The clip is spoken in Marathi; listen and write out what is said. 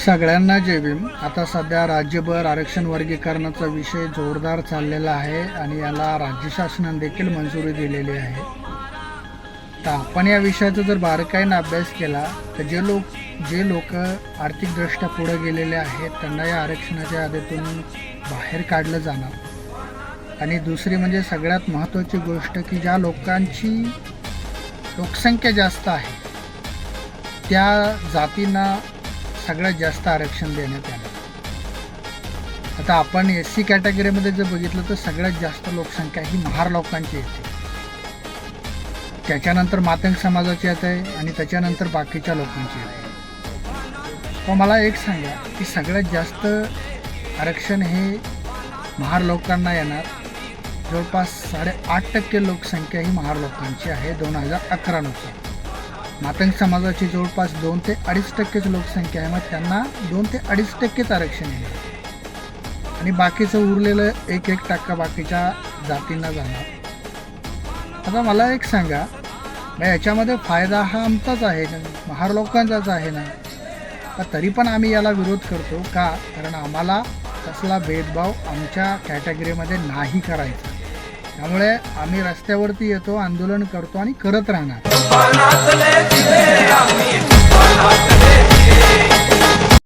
सगळ्यांना जय भीम। आता सध्या राज्यभर आरक्षण वर्गीकरणाचा विषय जोरदार चाललेला आहे आणि याला राज्य शासनाने देखील मंजुरी दिलेली आहे। तर आपण या विषयाचा जर बारकाईने अभ्यास केला तर जे लोक आर्थिकदृष्ट्या पुढे गेलेले आहेत त्यांना या आरक्षणाच्या यादीतून बाहेर काढलं जाणार। आणि दुसरी म्हणजे सगळ्यात महत्त्वाची गोष्ट की ज्या लोकांची लोकसंख्या जास्त आहे त्या जातींना सगळ्यात जास्त आरक्षण देण्यात आलं। आता आपण SC कॅटेगरीमध्ये जर बघितलं तर सगळ्यात जास्त लोकसंख्या ही महार लोकांची येते, त्याच्यानंतर मातंग समाजाची येते आणि त्याच्यानंतर बाकीच्या लोकांची येते। पण मला एक सांगा की सगळ्यात जास्त आरक्षण हे महार लोकांना येणार। जवळपास 8.5% लोकसंख्या ही महार लोकांची आहे 2011 नुसार। मातंग समाजाची जवळपास 2 ते 2.5% लोकसंख्या आहे, मग त्यांना 2 ते 2.5% आरक्षण येणार आणि बाकीचं उरलेलं 1% बाकीच्या जातींना जाणार। आता मला एक सांगा, मग याच्यामध्ये फायदा हा आमचाच आहे ना, महार लोकांचाच आहे ना, तरी पण आम्ही याला विरोध करतो का? कारण आम्हाला तसला भेदभाव आमच्या कॅटेगरीमध्ये नाही करायचा। त्यामुळे आम्ही रस्त्यावरती येतो, आंदोलन करतो आणि करत राहणार।